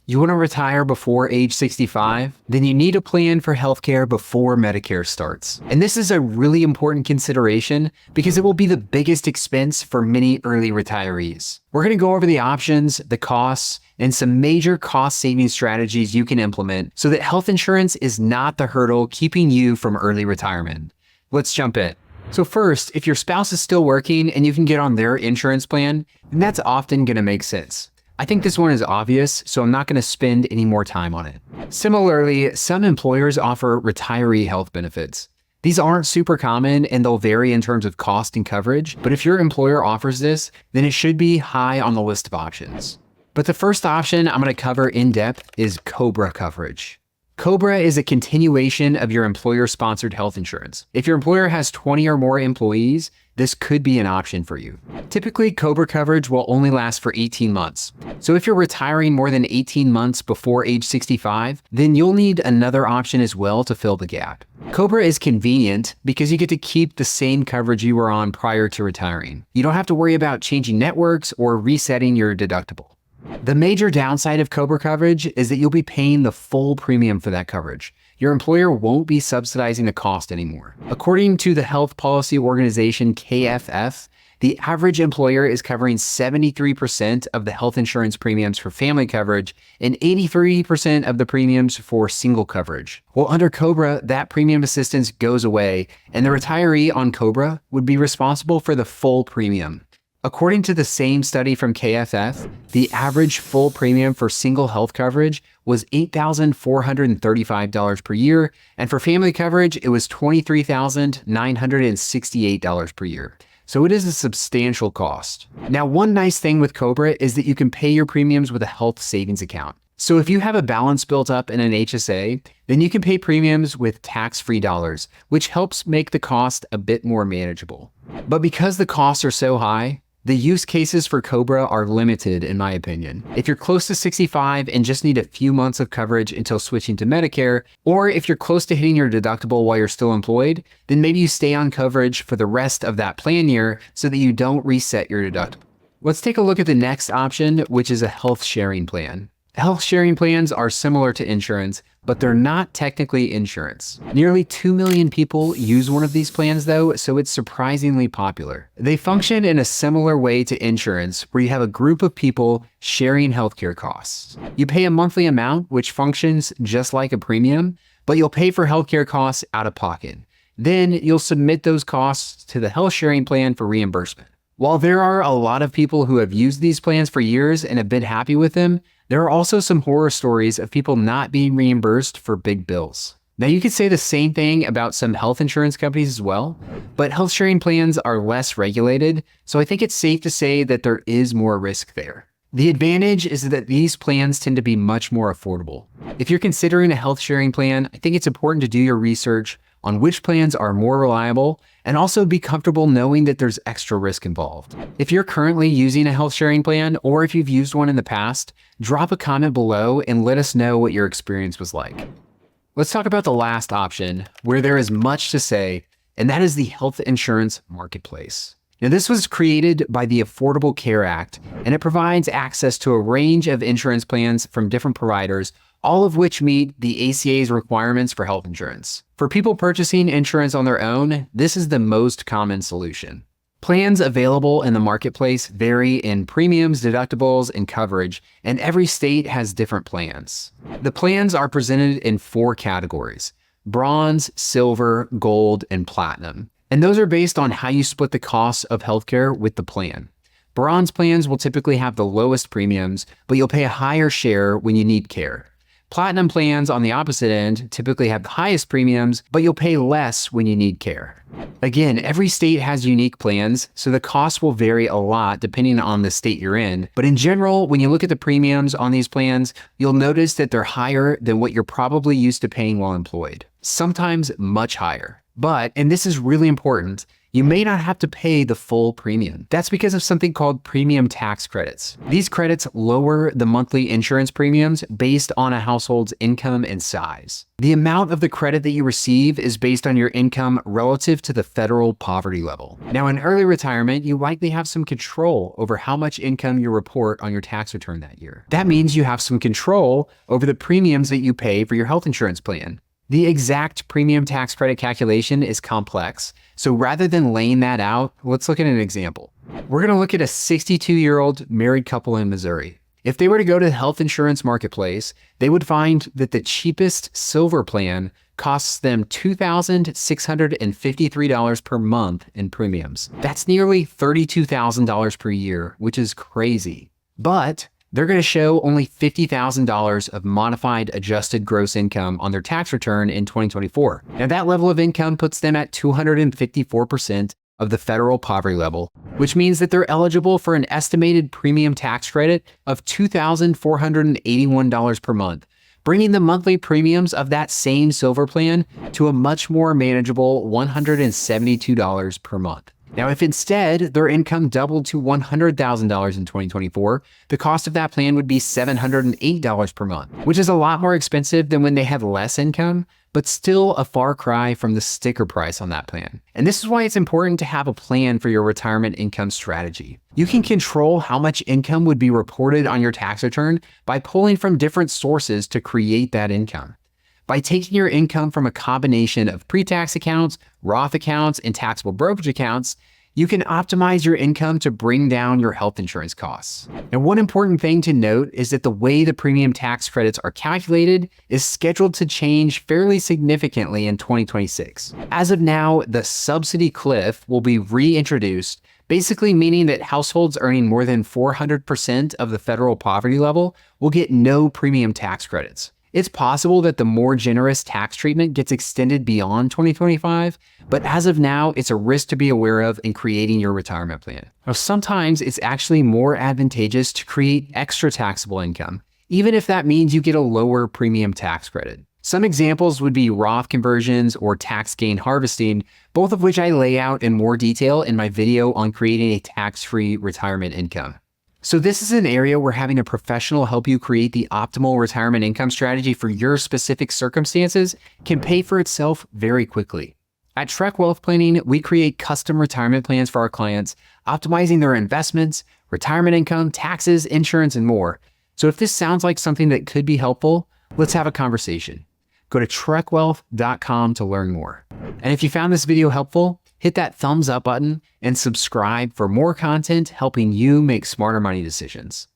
You want to retire before age 65? Then you need a plan for healthcare before Medicare starts. And this is a really important consideration because it will be the biggest expense for many early retirees. We're going to go over the options, the costs, and some major cost-saving strategies you can implement so that health insurance is not the hurdle keeping you from early retirement. Let's jump in. So first, if your spouse is still working and you can get on their insurance plan, then that's often going to make sense. I think this one is obvious, so I'm not going to spend any more time on it. Similarly, some employers offer retiree health benefits. These aren't super common and they'll vary in terms of cost and coverage, but if your employer offers this, then it should be high on the list of options. But the first option I'm going to cover in depth is COBRA coverage. COBRA is a continuation of your employer-sponsored health insurance. If your employer has 20 or more employees, this could be an option for you. Typically, COBRA coverage will only last for 18 months. So if you're retiring more than 18 months before age 65, then you'll need another option as well to fill the gap. COBRA is convenient because you get to keep the same coverage you were on prior to retiring. You don't have to worry about changing networks or resetting your deductible. The major downside of COBRA coverage is that you'll be paying the full premium for that coverage. Your employer won't be subsidizing the cost anymore. According to the health policy organization KFF, the average employer is covering 73% of the health insurance premiums for family coverage and 83% of the premiums for single coverage. Well, under COBRA, that premium assistance goes away, and the retiree on COBRA would be responsible for the full premium. According to the same study from KFF, the average full premium for single health coverage was $8,435 per year, and for family coverage, it was $23,968 per year. So it is a substantial cost. Now, one nice thing with COBRA is that you can pay your premiums with a health savings account. So if you have a balance built up in an HSA, then you can pay premiums with tax-free dollars, which helps make the cost a bit more manageable. But because the costs are so high, the use cases for COBRA are limited in my opinion. If you're close to 65 and just need a few months of coverage until switching to Medicare, or if you're close to hitting your deductible while you're still employed, then maybe you stay on coverage for the rest of that plan year so that you don't reset your deductible. Let's take a look at the next option, which is a health sharing plan. Health sharing plans are similar to insurance, but they're not technically insurance. Nearly 2 million people use one of these plans though, so it's surprisingly popular. They function in a similar way to insurance, where you have a group of people sharing healthcare costs. You pay a monthly amount, which functions just like a premium, but you'll pay for healthcare costs out of pocket. Then you'll submit those costs to the health sharing plan for reimbursement. While there are a lot of people who have used these plans for years and have been happy with them, there are also some horror stories of people not being reimbursed for big bills. Now, you could say the same thing about some health insurance companies as well, but health sharing plans are less regulated, so I think it's safe to say that there is more risk there. The advantage is that these plans tend to be much more affordable. If you're considering a health sharing plan, I think it's important to do your research on which plans are more reliable and also be comfortable knowing that there's extra risk involved. If you're currently using a health sharing plan or if you've used one in the past, drop a comment below and let us know what your experience was like. Let's talk about the last option where there is much to say, and that is the health insurance marketplace. Now, this was created by the Affordable Care Act, and it provides access to a range of insurance plans from different providers, all of which meet the ACA's requirements for health insurance. For people purchasing insurance on their own, this is the most common solution. Plans available in the marketplace vary in premiums, deductibles, and coverage, and every state has different plans. The plans are presented in 4 categories: bronze, silver, gold, and platinum. And those are based on how you split the costs of healthcare with the plan. Bronze plans will typically have the lowest premiums, but you'll pay a higher share when you need care. Platinum plans, on the opposite end, typically have the highest premiums, but you'll pay less when you need care. Again, every state has unique plans, so the costs will vary a lot depending on the state you're in. But in general, when you look at the premiums on these plans, you'll notice that they're higher than what you're probably used to paying while employed. Sometimes much higher. But, and this is really important, you may not have to pay the full premium. That's because of something called premium tax credits. These credits lower the monthly insurance premiums based on a household's income and size. The amount of the credit that you receive is based on your income relative to the federal poverty level. Now, in early retirement, you likely have some control over how much income you report on your tax return that year. That means you have some control over the premiums that you pay for your health insurance plan. The exact premium tax credit calculation is complex, so rather than laying that out, let's look at an example. We're going to look at a 62-year-old married couple in Missouri. If they were to go to the health insurance marketplace, they would find that the cheapest silver plan costs them $2,653 per month in premiums. That's nearly $32,000 per year, which is crazy. But they're going to show only $50,000 of modified adjusted gross income on their tax return in 2024. Now, that level of income puts them at 254% of the federal poverty level, which means that they're eligible for an estimated premium tax credit of $2,481 per month, bringing the monthly premiums of that same silver plan to a much more manageable $172 per month. Now, if instead their income doubled to $100,000 in 2024, the cost of that plan would be $708 per month, which is a lot more expensive than when they had less income, but still a far cry from the sticker price on that plan. And this is why it's important to have a plan for your retirement income strategy. You can control how much income would be reported on your tax return by pulling from different sources to create that income. By taking your income from a combination of pre-tax accounts, Roth accounts, and taxable brokerage accounts, you can optimize your income to bring down your health insurance costs. And one important thing to note is that the way the premium tax credits are calculated is scheduled to change fairly significantly in 2026. As of now, the Subsidy Cliff will be reintroduced, basically meaning that households earning more than 400% of the federal poverty level will get no premium tax credits. It's possible that the more generous tax treatment gets extended beyond 2025, but as of now, it's a risk to be aware of in creating your retirement plan. Now, sometimes it's actually more advantageous to create extra taxable income, even if that means you get a lower premium tax credit. Some examples would be Roth conversions or tax gain harvesting, both of which I lay out in more detail in my video on creating a tax-free retirement income. So this is an area where having a professional help you create the optimal retirement income strategy for your specific circumstances can pay for itself very quickly. At Trek Wealth Planning, we create custom retirement plans for our clients, optimizing their investments, retirement income, taxes, insurance, and more. So if this sounds like something that could be helpful, let's have a conversation. Go to trekwealth.com to learn more. And if you found this video helpful, hit that thumbs up button and subscribe for more content helping you make smarter money decisions.